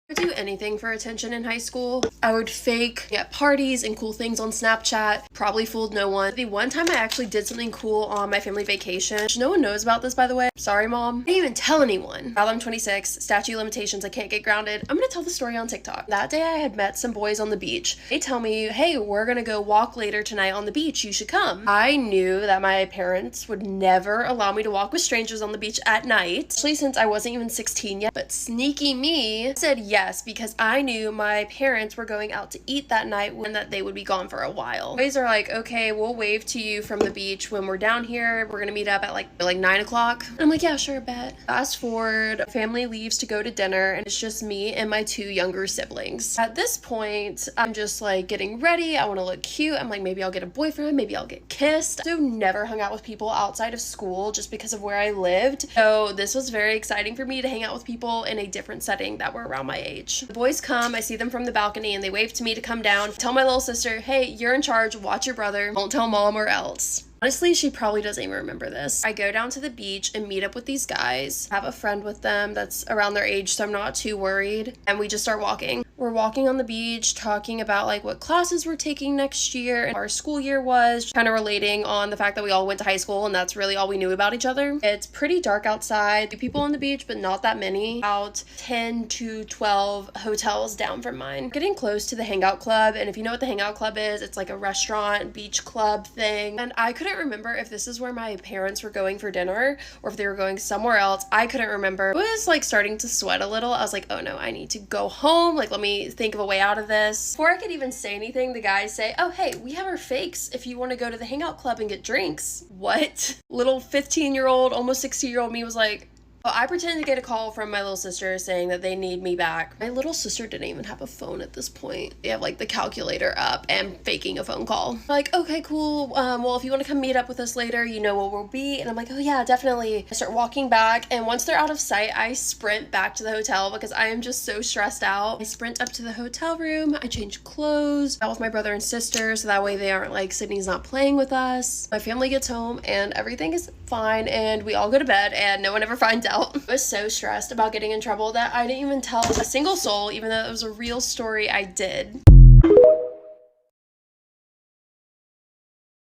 I would do anything for attention in high school. I would fake at parties and cool things on Snapchat. Probably fooled no one. The one time I actually did something cool on my family vacation, which no one knows about this, by the way. Sorry, Mom. I didn't even tell anyone. Now that I'm 26, statute of limitations, I can't get grounded. I'm gonna tell the story on TikTok. That day I had met some boys on the beach. They tell me, hey, we're gonna go walk later tonight on the beach. You should come. I knew that my parents would never allow me to walk with strangers on the beach at night, especially since I wasn't even 16 yet. But sneaky me said yes, because I knew my parents were going out to eat that night and that they would be gone for a while. Boys are like, okay, we'll wave to you from the beach when we're down here. We're gonna meet up at like 9 o'clock. And I'm like, yeah, sure, bet. Fast forward, family leaves to go to dinner, and it's just me and my 2 younger siblings. At this point, I'm just like getting ready. I want to look cute. I'm like, maybe I'll get a boyfriend, maybe I'll get kissed. So never hung out with people outside of school just because of where I lived. So this was very exciting for me to hang out with people in a different setting that were around my age. The boys come, I see them from the balcony, and they wave to me to come down. Tell my little sister, hey, you're in charge, watch your brother, don't tell Mom or else. Honestly, she probably doesn't even remember this. I go down to the beach and meet up with these guys. I have a friend with them that's around their age, so I'm not too worried. And we just start walking. We're walking on the beach, talking about like what classes we're taking next year and our school year was, kind of relating on the fact that we all went to high school and that's really all we knew about each other. It's pretty dark outside. People on the beach, but not that many. About 10 to 12 hotels down from mine. Getting close to the Hangout Club, and if you know what the Hangout Club is, it's like a restaurant, beach club thing. And I couldn't remember if this is where my parents were going for dinner or if they were going somewhere else. I couldn't remember. I was like starting to sweat a little. I was like, oh no, I need to go home. Like, let me think of a way out of this. Before I could even say anything, the guys say, oh hey, we have our fakes if you want to go to the Hangout Club and get drinks. What? Little 15-year-old, almost 16-year-old me was like, I pretended to get a call from my little sister saying that they need me back. My little sister didn't even have a phone at this point. They have like the calculator up and faking a phone call. Like, okay, cool. Well, if you want to come meet up with us later, you know where we'll be. And I'm like, oh yeah, definitely. I start walking back, and once they're out of sight, I sprint back to the hotel because I am just so stressed out. I sprint up to the hotel room. I change clothes, out with my brother and sister, so that way they aren't like, Sydney's not playing with us. My family gets home and everything is fine, and we all go to bed and no one ever finds out. I was so stressed about getting in trouble that I didn't even tell a single soul, even though it was a real story I did.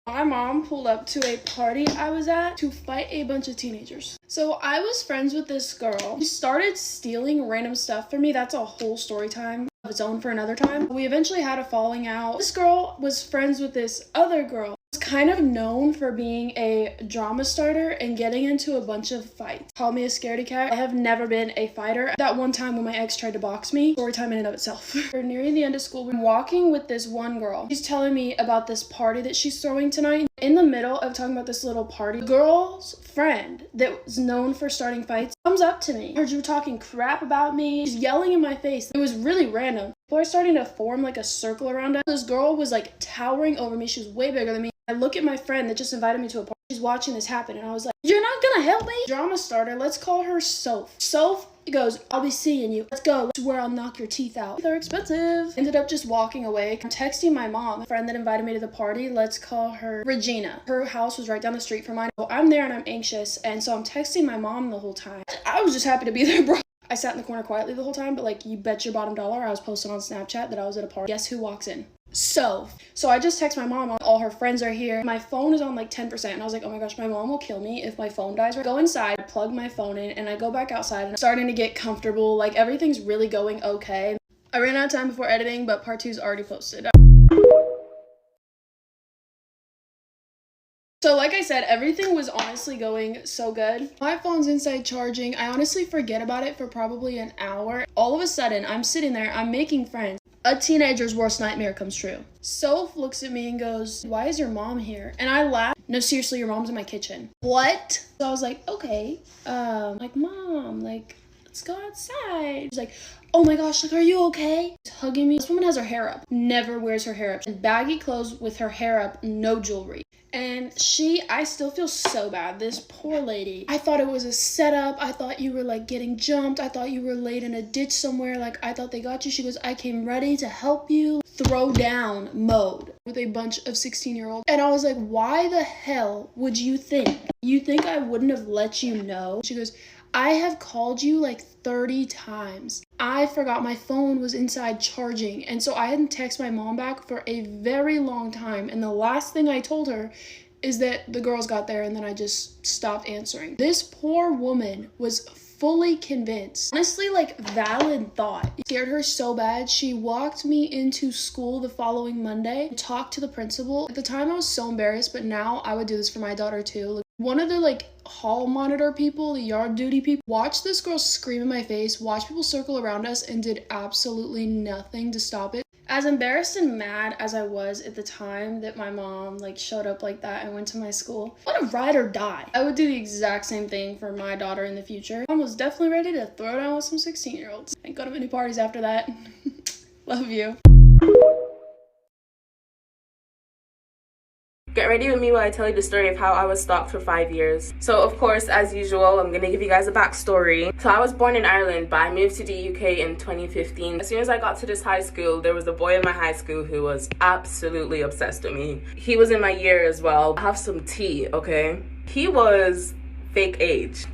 My mom pulled up to a party I was at to fight a bunch of teenagers. So I was friends with this girl. She started stealing random stuff from me. That's a whole story time of its own for another time. We eventually had a falling out. This girl was friends with this other girl. Was kind of known for being a drama starter and getting into a bunch of fights. Call me a scaredy cat. I have never been a fighter. That one time when my ex tried to box me, story time in and of itself. We're nearing the end of school. I'm walking with this one girl. She's telling me about this party that she's throwing tonight. In the middle of talking about this little party, the girl's friend that was known for starting fights comes up to me. I heard you talking crap about me. She's yelling in my face. It was really random. People are starting to form like a circle around us. This girl was like towering over me. She was way bigger than me. I look at my friend that just invited me to a party. She's watching this happen, and I was like, you're not gonna help me? Drama starter, let's call her Soph. Soph goes, I'll be seeing you. Let's go. I swear I'll knock your teeth out. They're expensive. Ended up just walking away. I'm texting my mom, a friend that invited me to the party. Let's call her Regina. Her house was right down the street from mine. So I'm there and I'm anxious, and so I'm texting my mom the whole time. I was just happy to be there, bro. I sat in the corner quietly the whole time, but like, you bet your bottom dollar I was posting on Snapchat that I was at a party. Guess who walks in? So I just text my mom, all her friends are here. My phone is on like 10%, and I was like, oh my gosh, my mom will kill me if my phone dies. I go inside, I plug my phone in, and I go back outside, and I'm starting to get comfortable. Like, everything's really going okay. I ran out of time before editing, but part 2 is already posted. So like I said, everything was honestly going so good. My phone's inside charging. I honestly forget about it for probably an hour. All of a sudden, I'm sitting there, I'm making friends. A teenager's worst nightmare comes true. Soph looks at me and goes, why is your mom here? And I laugh. No, seriously, your mom's in my kitchen. What? So I was like, okay. Like, Mom, like, let's go outside. She's like, oh my gosh, like, are you okay? She's hugging me. This woman has her hair up. Never wears her hair up. And baggy clothes with her hair up, no jewelry. And I still feel so bad. This poor lady. I thought it was a setup. I thought you were like getting jumped. I thought you were laid in a ditch somewhere. Like, I thought they got you. She goes, I came ready to help you. Throw down mode with a bunch of 16-year-olds. And I was like, why the hell would you think? You think I wouldn't have let you know? She goes, I have called you like 30 times. I forgot my phone was inside charging, and so I hadn't texted my mom back for a very long time, and the last thing I told her is that the girls got there and then I just stopped answering. This poor woman was fully convinced. Honestly, like, valid thought. It scared her so bad, she walked me into school the following Monday, talked to the principal. At the time, I was so embarrassed, but now I would do this for my daughter too. Like, one of the, like, hall monitor people, the yard duty people, watched this girl scream in my face, watched people circle around us, and did absolutely nothing to stop it. As embarrassed and mad as I was at the time that my mom like showed up like that and went to my school, what a ride or die. I would do the exact same thing for my daughter in the future. Mom was definitely ready to throw down with some 16-year-olds. Ain't go to many parties after that. Love you. Get ready with me while I tell you the story of how I was stalked for 5 years. So of course, as usual, I'm gonna give you guys a backstory. So I was born in Ireland, but I moved to the UK in 2015. As soon as I got to this high school, there was a boy in my high school who was absolutely obsessed with me. He was in my year as well. Have some tea, okay? He was fake age.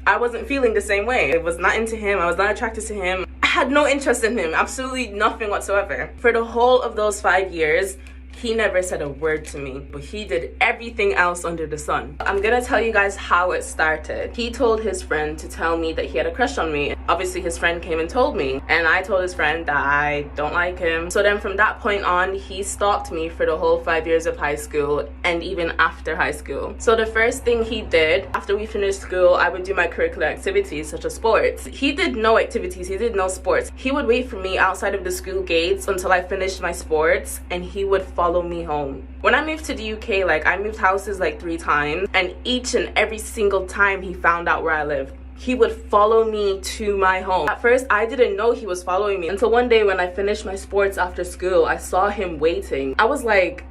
I wasn't feeling the same way. I was not into him. I was not attracted to him. I had no interest in him, absolutely nothing whatsoever. For the whole of those 5 years, he never said a word to me, but he did everything else under the sun. I'm gonna tell you guys how it started. He told his friend to tell me that he had a crush on me. Obviously, his friend came and told me, and I told his friend that I don't like him. So then from that point on, he stalked me for the whole 5 years of high school and even after high school. So the first thing he did, after we finished school, I would do my curricular activities such as sports. He did no activities, he did no sports. He would wait for me outside of the school gates until I finished my sports, and he would follow me home. When I moved to the UK, like, I moved houses like 3 times, and each and every single time he found out where I lived, he would follow me to my home. At first, I didn't know he was following me until one day when I finished my sports after school, I saw him waiting. I was like,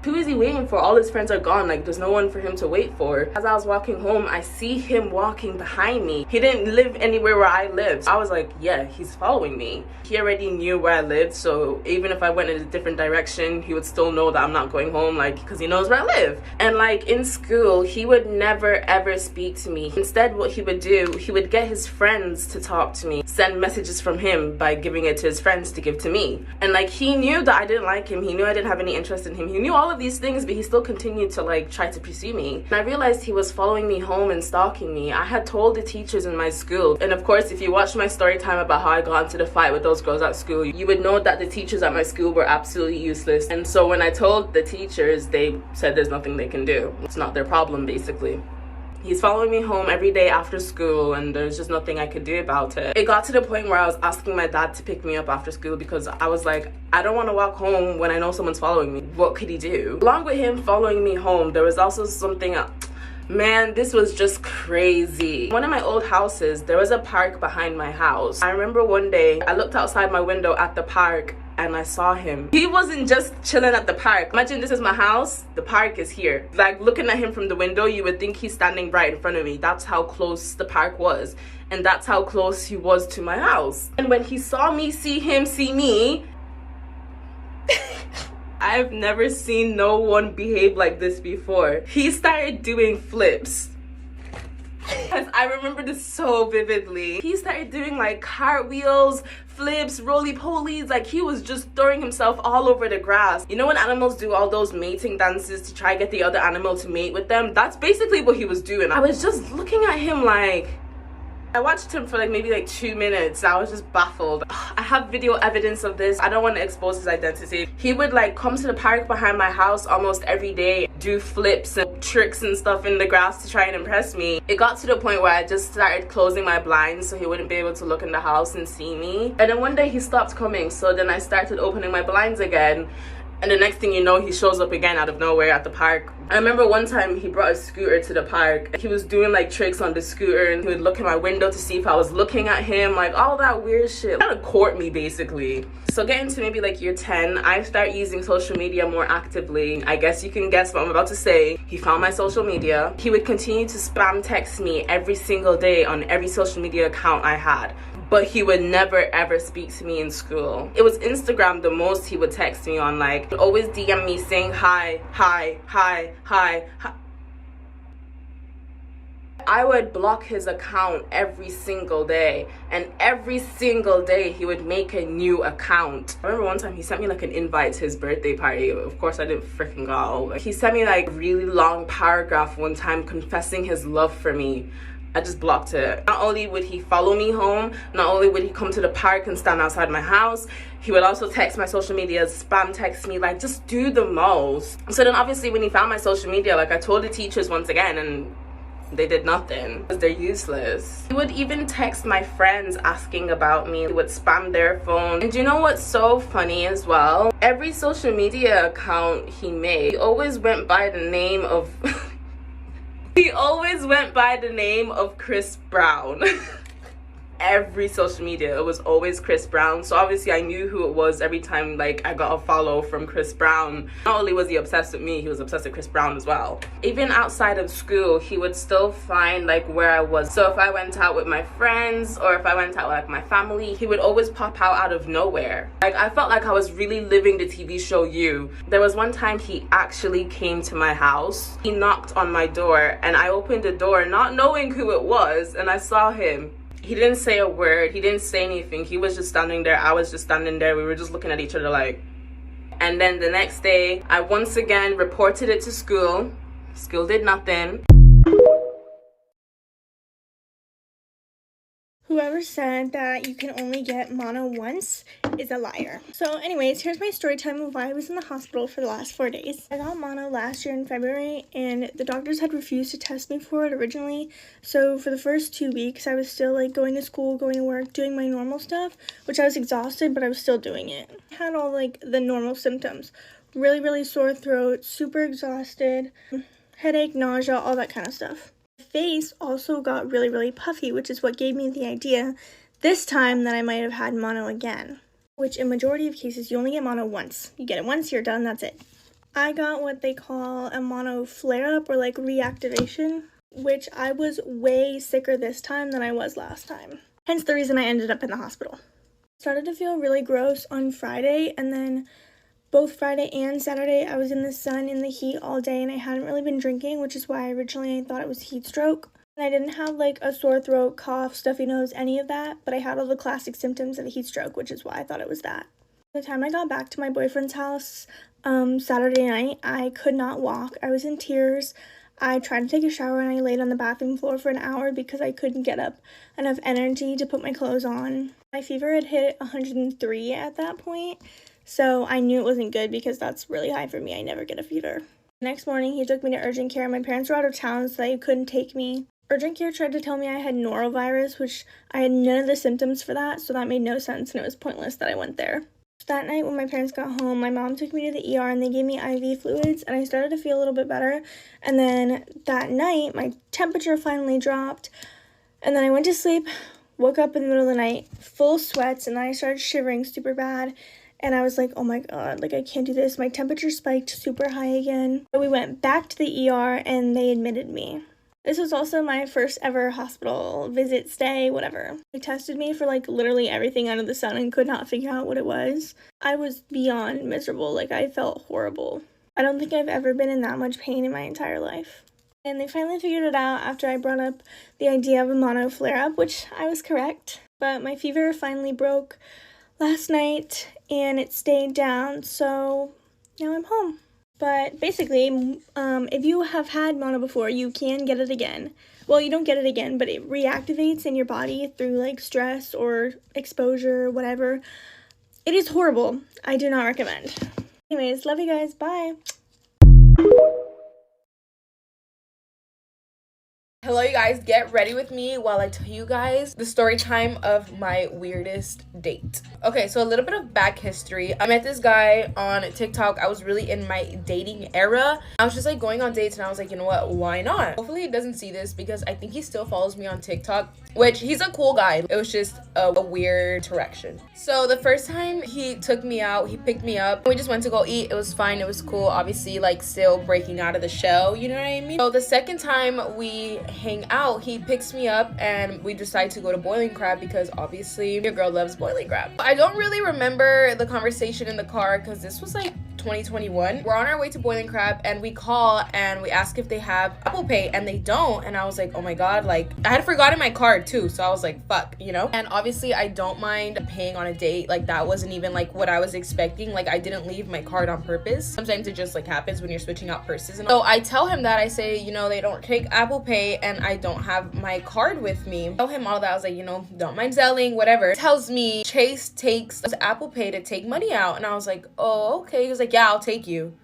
who is he waiting for? All his friends are gone. Like, there's no one for him to wait for. As I was walking home, I see him walking behind me. He didn't live anywhere where I lived. I was like, yeah, he's following me. He already knew where I lived, so even if I went in a different direction, he would still know that I'm not going home, like, because he knows where I live. And like, in school, he would never ever speak to me. Instead, what he would do, he would get his friends to talk to me, send messages from him by giving it to his friends to give to me. And like, he knew that I didn't like him. He knew I didn't have any interest in him. He knew all of these things, but he still continued to like try to pursue me. And I realized he was following me home and stalking me. I had told the teachers in my school, and of course, if you watch my story time about how I got into the fight with those girls at school, you would know that the teachers at my school were absolutely useless. And so when I told the teachers, they said there's nothing they can do. It's not their problem, basically. He's following me home every day after school, and there's just nothing I could do about it. It got to the point where I was asking my dad to pick me up after school because I was like, I don't want to walk home when I know someone's following me. What could he do? Along with him following me home, there was also something else. Man, this was just crazy. One of my old houses, there was a park behind my house. I remember one day, I looked outside my window at the park and I saw him. He wasn't just chilling at the park. Imagine this is my house, the park is here. Like, looking at him from the window, you would think he's standing right in front of me. That's how close the park was. And that's how close he was to my house. And when he saw me see him see me, I've never seen no one behave like this before. He started doing flips. Because I remember this so vividly. He started doing like cartwheels, flips, roly-polies, like he was just throwing himself all over the grass. You know when animals do all those mating dances to try get the other animal to mate with them? That's basically what he was doing. I was just looking at him like, I watched him for like maybe like 2 minutes. I was just baffled. I have video evidence of this. I don't want to expose his identity. He would like come to the park behind my house almost every day, do flips and tricks and stuff in the grass to try and impress me. It got to the point where I just started closing my blinds so he wouldn't be able to look in the house and see me. And then one day he stopped coming, so then I started opening my blinds again. And the next thing you know, he shows up again out of nowhere at the park. I remember one time he brought a scooter to the park. He was doing like tricks on the scooter, and he would look in my window to see if I was looking at him, like all that weird shit. Trying to court me, basically. So getting to maybe like year 10, I start using social media more actively. I guess you can guess what I'm about to say. He found my social media. He would continue to spam text me every single day on every social media account I had. But he would never ever speak to me in school. It was Instagram the most he would text me on, like always DM me saying hi, hi, hi, hi, hi. I would block his account every single day, and every single day he would make a new account. I remember one time he sent me like an invite to his birthday party. Of course I didn't freaking go. He sent me like a really long paragraph one time confessing his love for me. I just blocked it. Not only would he follow me home, not only would he come to the park and stand outside my house, he would also text my social media, spam text me, like just do the most. So then obviously when he found my social media, like I told the teachers once again, and they did nothing because they're useless. He would even text my friends asking about me. He would spam their phone. And you know what's so funny as well? Every social media account he made, he always went by the name of he always went by the name of Chris Brown. Every social media, it was always Chris Brown. So obviously I knew who it was every time like I got a follow from Chris Brown. Not only was he obsessed with me, he was obsessed with Chris Brown as well. Even outside of school, he would still find like where I was. So if I went out with my friends or if I went out with like my family, he would always pop out of nowhere. Like I felt like I was really living the TV show You. There was one time he actually came to my house. He knocked on my door and I opened the door not knowing who it was, and I saw him. He didn't say a word. He didn't say anything. He was just standing there. I was just standing there. We were just looking at each other like. And then the next day, I once again reported it to school. School did nothing. Whoever said that you can only get mono once is a liar. So anyways, here's my story time of why I was in the hospital for the last 4 days. I got mono last year in February, and the doctors had refused to test me for it originally. So for the first 2 weeks, I was still like going to school, going to work, doing my normal stuff, which I was exhausted, but I was still doing it. I had all like the normal symptoms. Really sore throat, super exhausted, headache, nausea, all that kind of stuff. Face also got really puffy, which is what gave me the idea this time that I might have had mono again, which in majority of cases you only get mono once. You get it once, you're done, that's it. I got what they call a mono flare-up or like reactivation, which I was way sicker this time than I was last time. Hence the reason I ended up in the hospital. Started to feel really gross on Friday, and then both Friday and Saturday, I was in the sun, in the heat all day, and I hadn't really been drinking, which is why originally I thought it was heat stroke. And I didn't have like a sore throat, cough, stuffy nose, any of that, but I had all the classic symptoms of a heat stroke, which is why I thought it was that. By the time I got back to my boyfriend's house Saturday night, I could not walk. I was in tears. I tried to take a shower and I laid on the bathroom floor for an hour because I couldn't get up enough energy to put my clothes on. My fever had hit 103 at that point. So I knew it wasn't good because that's really high for me. I never get a fever. The next morning, he took me to urgent care. My parents were out of town, so they couldn't take me. Urgent care tried to tell me I had norovirus, which I had none of the symptoms for that, so that made no sense, and it was pointless that I went there. That night when my parents got home, my mom took me to the ER, and they gave me IV fluids, and I started to feel a little bit better. And then that night, my temperature finally dropped, and then I went to sleep, woke up in the middle of the night, full sweats, and then I started shivering super bad. And I was like, oh my god, like I can't do this. My temperature spiked super high again. So we went back to the ER and they admitted me. This was also my first ever hospital visit, stay, whatever. They tested me for like literally everything under the sun and could not figure out what it was. I was beyond miserable, like I felt horrible. I don't think I've ever been in that much pain in my entire life. And they finally figured it out after I brought up the idea of a mono flare-up, which I was correct. But my fever finally broke last night and it stayed down, so now I'm home. But basically, if you have had mono before, you can get it again. Well, you don't get it again, but it reactivates in your body through like stress or exposure, whatever. It is horrible. I do not recommend. Anyways, love you guys. Bye. Hello you guys, get ready with me while I tell you guys the story time of my weirdest date. Okay, so a little bit of back history. I met this guy on TikTok. I was really in my dating era. I was just like going on dates and I was like, you know what, why not? Hopefully he doesn't see this because I think he still follows me on TikTok, which he's a cool guy. It was just a weird interaction. So the first time he took me out, he picked me up. We just went to go eat. It was fine, it was cool. Obviously like still breaking out of the shell, you know what I mean? So the second time we hang out, he picks me up and we decide to go to Boiling Crab because obviously your girl loves boiling crab. I don't really remember the conversation in the car because this was like 2021. We're on our way to Boiling Crab and we call and we ask if they have Apple Pay and they don't. And I was like, oh my God, like I had forgotten my card too. So I was like, fuck, you know? And obviously I don't mind paying on a date. Like that wasn't even like what I was expecting. Like I didn't leave my card on purpose. Sometimes it just like happens when you're switching out purses. And so I tell him that, I say, you know, they don't take Apple Pay and I don't have my card with me. I tell him all that. I was like, you know, don't mind selling, whatever. He tells me Chase takes Apple Pay to take money out. And I was like, oh, okay. He was like, yeah, I'll take you.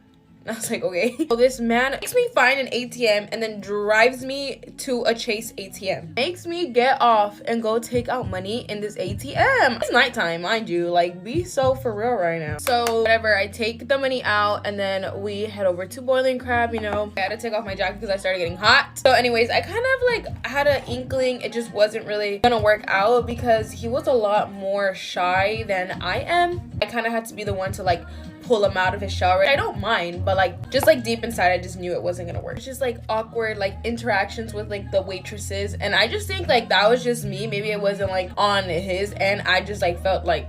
And I was like, okay. So this man makes me find an ATM and then drives me to a Chase ATM. Makes me get off and go take out money in this ATM. It's nighttime, mind you. Like, be so for real right now. So whatever, I take the money out and then we head over to Boiling Crab, you know. I had to take off my jacket because I started getting hot. So anyways, I kind of like had an inkling it just wasn't really gonna work out because he was a lot more shy than I am. I kind of had to be the one to like pull him out of his shower. I don't mind, but like just like deep inside I just knew it wasn't gonna work. It's just like awkward like interactions with like the waitresses, and I just think like that was just me. Maybe it wasn't like on his end. I just like felt like,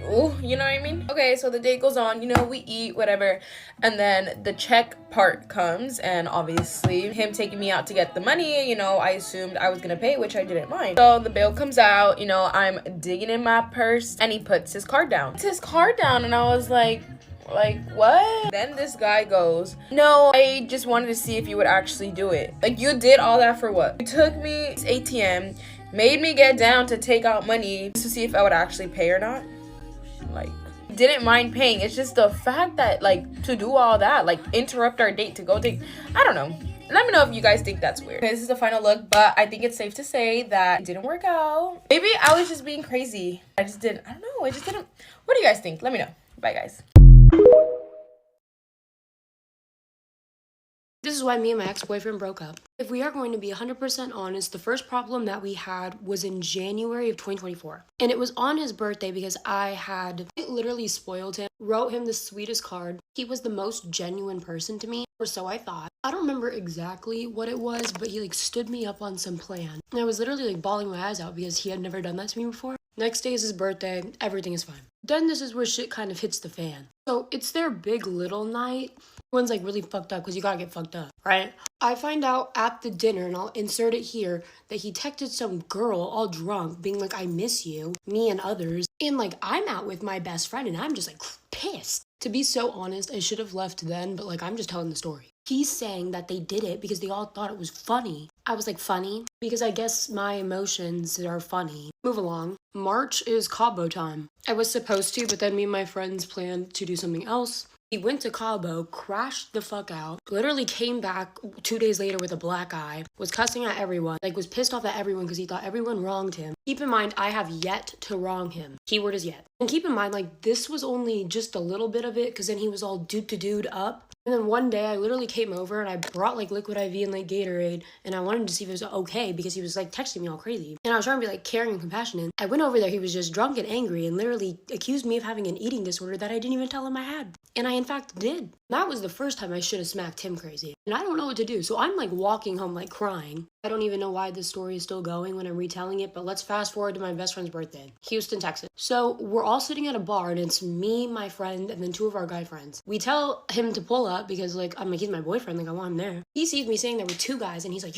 ooh, you know what I mean? Okay, so the date goes on, you know, we eat, whatever, and then the check part comes, and obviously him taking me out to get the money, you know, I assumed I was gonna pay, which I didn't mind. So the bill comes out, you know, I'm digging in my purse, and he puts his card down. Puts his card down, and I was like, what? Then this guy goes, no, I just wanted to see if you would actually do it. Like, you did all that for what? You took me to ATM, made me get down to take out money to see if I would actually pay or not. Like, didn't mind paying. It's just the fact that like to do all that, like interrupt our date to go take, I don't know. Let me know if you guys think that's weird. Okay, this is the final look, but I think it's safe to say that it didn't work out. Maybe I was just being crazy. I don't know. I just didn't. What do you guys think? Let me know. Bye, guys. This is why me and my ex-boyfriend broke up. If we are going to be 100% honest, the first problem that we had was in January of 2024. And it was on his birthday because I literally spoiled him, wrote him the sweetest card. He was the most genuine person to me, or so I thought. I don't remember exactly what it was, but he like stood me up on some plan. And I was literally like bawling my eyes out because he had never done that to me before. Next day is his birthday, everything is fine. Then this is where shit kind of hits the fan. So it's their big little night. Everyone's like really fucked up because you gotta get fucked up, right? I find out at the dinner, and I'll insert it here, that he texted some girl all drunk being like, I miss you, me and others. And like, I'm out with my best friend and I'm just like pissed. To be so honest, I should have left then, but like, I'm just telling the story. He's saying that they did it because they all thought it was funny. I was like, funny? Because I guess my emotions are funny. Move along. March is Cabo time. I was supposed to, but then me and my friends planned to do something else. He went to Cabo, crashed the fuck out, literally came back 2 days later with a black eye, was cussing at everyone, like was pissed off at everyone because he thought everyone wronged him. Keep in mind, I have yet to wrong him. Keyword is yet. And keep in mind, like, this was only just a little bit of it because then he was all dude up. And then one day I literally came over and I brought like liquid IV and like Gatorade, and I wanted to see if it was okay because he was like texting me all crazy. And I was trying to be like caring and compassionate. I went over there, he was just drunk and angry and literally accused me of having an eating disorder that I didn't even tell him I had. And I in fact did. That was the first time I should have smacked him crazy. And I don't know what to do. So I'm like walking home like crying. I don't even know why this story is still going when I'm retelling it, but let's fast forward to my best friend's birthday. Houston, Texas. So we're all sitting at a bar and it's me, my friend, and then 2 of our guy friends. We tell him to pull up because like, I'm like, he's my boyfriend, like I want him there. He sees me saying there were 2 guys and he's like,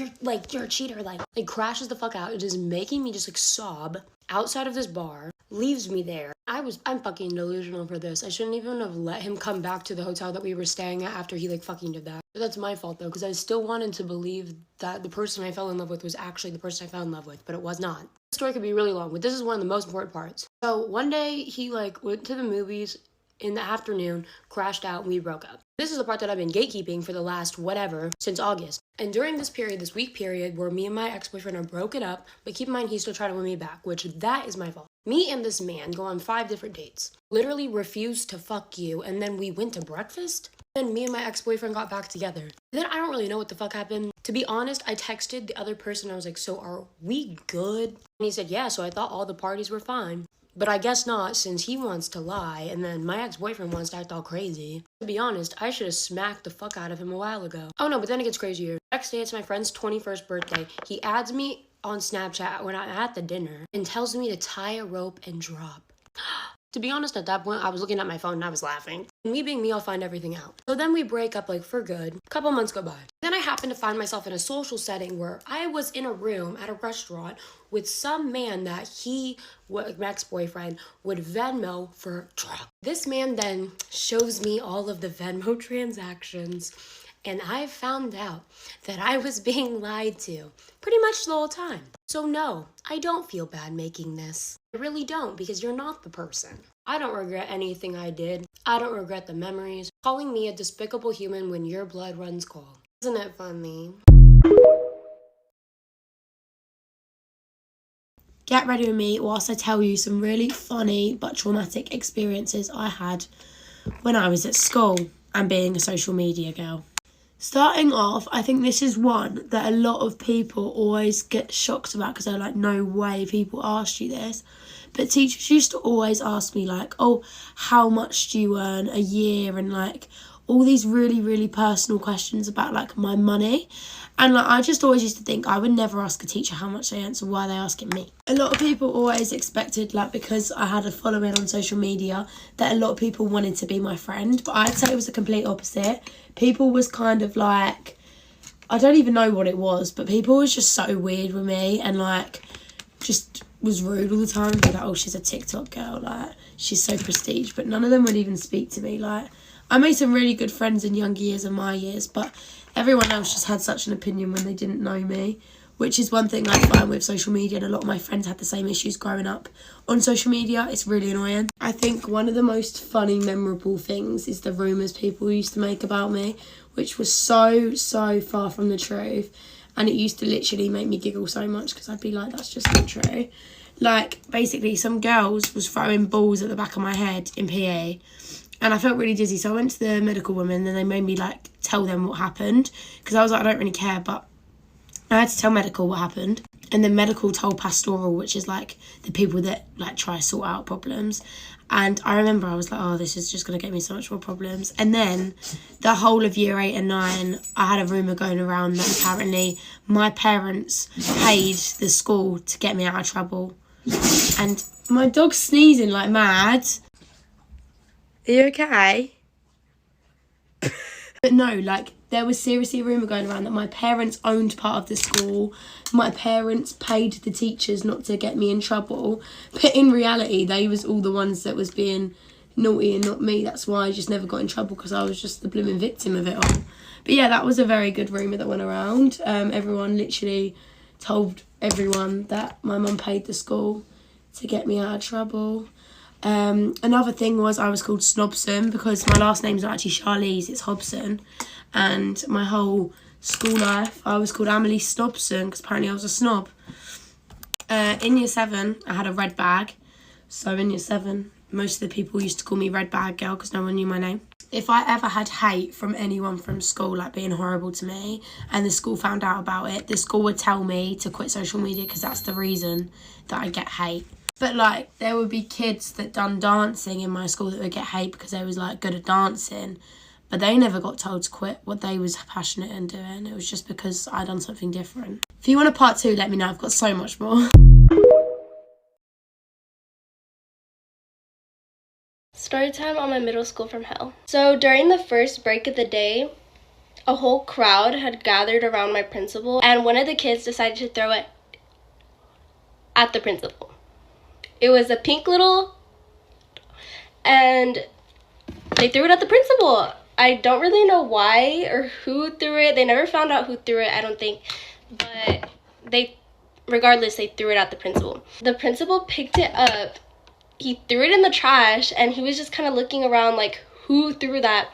you're a cheater, like crashes the fuck out. It is making me just like sob outside of this bar, leaves me there. I'm fucking delusional for this. I shouldn't even have let him come back to the hotel that we were staying at after he like fucking did that. But that's my fault though, because I still wanted to believe that the person I fell in love with was actually the person I fell in love with, but it was not. The story could be really long, but this is one of the most important parts. So one day he like went to the movies in the afternoon, crashed out, and we broke up. This is the part that I've been gatekeeping for the last whatever since August. And during this period, this week period where me and my ex-boyfriend are broken up, but keep in mind he's still trying to win me back, which that is my fault. Me and this man go on 5 different dates. Literally refused to fuck you, and then we went to breakfast. Then me and my ex-boyfriend got back together. Then I don't really know what the fuck happened. To be honest, I texted the other person. I was like, so are we good? And he said, yeah, so I thought all the parties were fine. But I guess not, since he wants to lie, and then my ex-boyfriend wants to act all crazy. To be honest, I should have smacked the fuck out of him a while ago. Oh no, but then it gets crazier. Next day, it's my friend's 21st birthday. He adds me on Snapchat when I'm at the dinner and tells me to tie a rope and drop. To be honest, at that point, I was looking at my phone and I was laughing. Me being me, I'll find everything out. So then we break up like for good. A couple months go by. Then I happen to find myself in a social setting where I was in a room at a restaurant with some man that my ex-boyfriend, would Venmo for drugs. This man then shows me all of the Venmo transactions, and I found out that I was being lied to pretty much the whole time. So no, I don't feel bad making this. I really don't, because you're not the person. I don't regret anything I did. I don't regret the memories. Calling me a despicable human when your blood runs cold. Isn't it funny? Get ready with me whilst I tell you some really funny but traumatic experiences I had when I was at school and being a social media girl. Starting off, I think this is one that a lot of people always get shocked about because they're like, no way people asked you this. But teachers used to always ask me like, oh, how much do you earn a year? And like all these really, really personal questions about like my money. And like I just always used to think I would never ask a teacher how much they earn, so why are they asking me? A lot of people always expected, like because I had a following on social media, that a lot of people wanted to be my friend. But I'd say it was the complete opposite. People was kind of like, I don't even know what it was, but people was just so weird with me and like just was rude all the time. Be like, oh, she's a TikTok girl, like she's so prestige. But none of them would even speak to me. Like I made some really good friends in younger years and my years, but everyone else just had such an opinion when they didn't know me, which is one thing I find with social media, and a lot of my friends had the same issues growing up on social media. It's really annoying. I think one of the most funny, memorable things is the rumours people used to make about me, which was so far from the truth. And it used to literally make me giggle so much because I'd be like, that's just not true. Like, basically, some girls was throwing balls at the back of my head in PE. And I felt really dizzy, so I went to the medical woman, and they made me, like, tell them what happened. Because I was like, I don't really care, but I had to tell medical what happened. And then medical told pastoral, which is, like, the people that, like, try to sort out problems. And I remember I was like, oh, this is just going to get me so much more problems. And then the whole of year 8 and 9, I had a rumour going around that apparently my parents paid the school to get me out of trouble. And my dog's sneezing like mad. Are you okay? But no, like, there was seriously a rumour going around that my parents owned part of the school. My parents paid the teachers not to get me in trouble. But in reality, they was all the ones that was being naughty and not me. That's why I just never got in trouble, because I was just the blooming victim of it all. But yeah, that was a very good rumour that went around. Everyone literally told everyone that my mum paid the school to get me out of trouble. Another thing was I was called Snobson because my last name's not actually Charlize, it's Hobson. And my whole school life, I was called Amelie Snobson because apparently I was a snob. In year 7, I had a red bag. So in year 7, most of the people used to call me Red Bag Girl because no one knew my name. If I ever had hate from anyone from school, like being horrible to me, and the school found out about it, the school would tell me to quit social media because that's the reason that I get hate. But, like, there would be kids that done dancing in my school that would get hate because they was, like, good at dancing. But they never got told to quit what they was passionate in doing. It was just because I done something different. If you want a part 2, let me know. I've got so much more. Story time on my middle school from hell. So during the first break of the day, a whole crowd had gathered around my principal, and one of the kids decided to throw it at the principal. It was a pink little, and they threw it at the principal. I don't really know why or who threw it. They never found out who threw it, I don't think. But regardless, they threw it at the principal. The principal picked it up. He threw it in the trash, and he was just kind of looking around like, who threw that?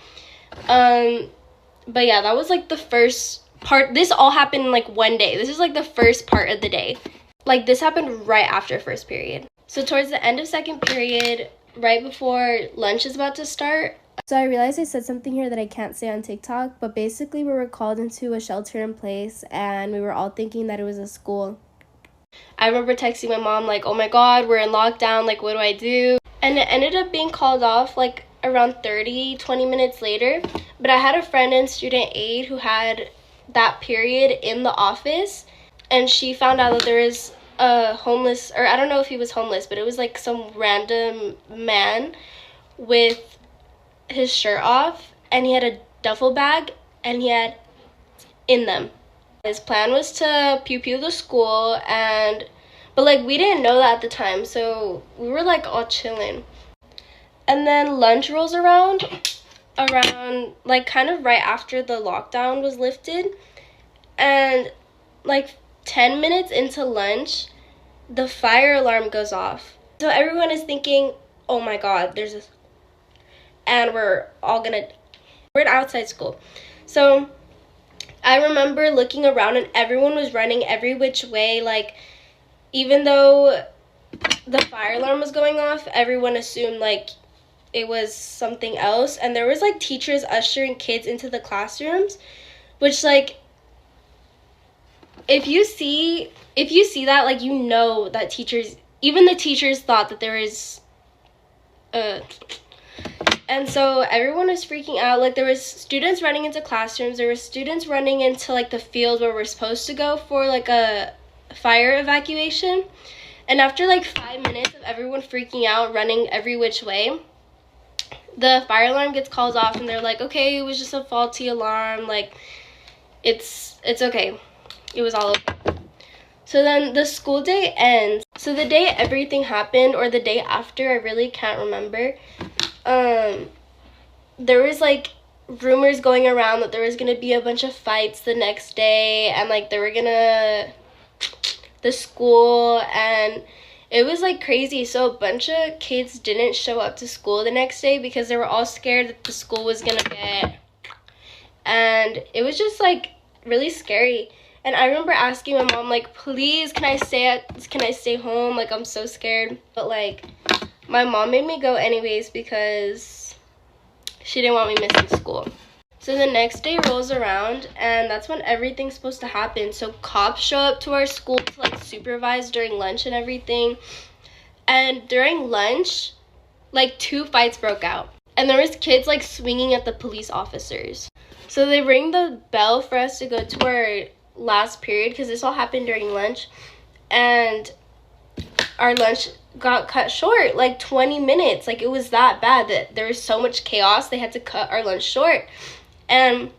But yeah, that was like the first part. This all happened in like one day. This is like the first part of the day. Like, this happened right after first period. So towards the end of second period, right before lunch is about to start. So I realized I said something here that I can't say on TikTok, but basically we were called into a shelter in place, and we were all thinking that it was a school. I remember texting my mom like, oh my god, we're in lockdown, like what do I do? And it ended up being called off like around 20 minutes later. But I had a friend in student aid who had that period in the office, and she found out that there was a homeless, or I don't know if he was homeless, but it was like some random man with his shirt off, and he had a duffel bag, and he had in them. His plan was to pew the school, but like we didn't know that at the time, so we were like all chilling. And then lunch rolls around like kind of right after the lockdown was lifted, and like 10 minutes into lunch, the fire alarm goes off. So everyone is thinking, oh my god, there's this, and we're in outside school. So I remember looking around and everyone was running every which way. Like, even though the fire alarm was going off, everyone assumed like it was something else. And there was like teachers ushering kids into the classrooms, which like, if you see that, like, you know that even the teachers thought that there is and so everyone was freaking out. Like, there was students running into classrooms, there were students running into like the field where we're supposed to go for like a fire evacuation. And after like 5 minutes of everyone freaking out, running every which way, the fire alarm gets called off, and they're like, okay, it was just a faulty alarm, like it's okay, it was all okay. So then the school day ends. So the day everything happened, or the day after, I really can't remember, there was like rumors going around that there was gonna be a bunch of fights the next day, and like the school, and it was like crazy. So a bunch of kids didn't show up to school the next day because they were all scared that the school was gonna get, and it was just like really scary. And I remember asking my mom, like, please, can I stay home? Like, I'm so scared. But like, my mom made me go anyways because she didn't want me missing school. So the next day rolls around, and that's when everything's supposed to happen. So cops show up to our school to like supervise during lunch and everything. And during lunch, like 2 fights broke out, and there was kids like swinging at the police officers. So they ring the bell for us to go to our last period, because this all happened during lunch, and our lunch got cut short, like 20 minutes. Like, it was that bad that there was so much chaos, they had to cut our lunch short. And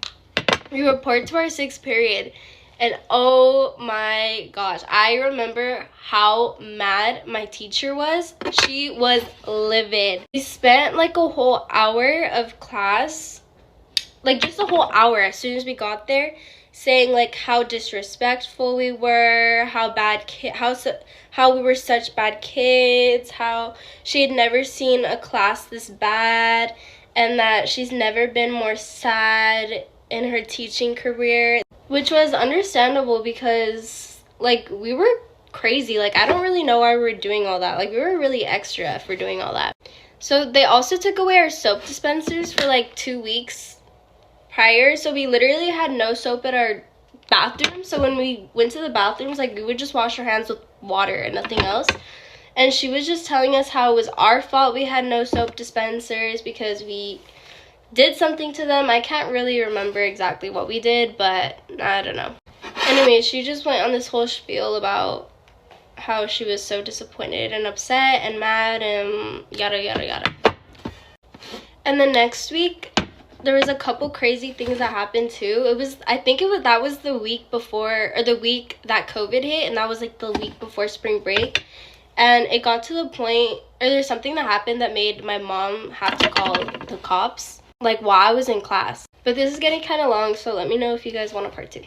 we report to our 6th period, and oh my gosh, I remember how mad my teacher was. She was livid. We spent like a whole hour of class, like just a whole hour as soon as we got there, saying like how disrespectful we were, how we were such bad kids, how she had never seen a class this bad, and that she's never been more sad in her teaching career, which was understandable because like we were crazy. Like, I don't really know why we were doing all that. Like, we were really extra for doing all that. So they also took away our soap dispensers for like 2 weeks prior, so we literally had no soap at our bathroom. So when we went to the bathrooms, like, we would just wash our hands with water and nothing else. And she was just telling us how it was our fault we had no soap dispensers because we did something to them. I can't really remember exactly what we did, but I don't know. Anyway, she just went on this whole spiel about how she was so disappointed and upset and mad and yada yada yada. And the next week, there was a couple crazy things that happened too. That was the week before, or the week that COVID hit, and that was like the week before spring break. And it got to the point, or there's something that happened that made my mom have to call the cops, like while I was in class. But this is getting kind of long, so let me know if you guys want a part 2.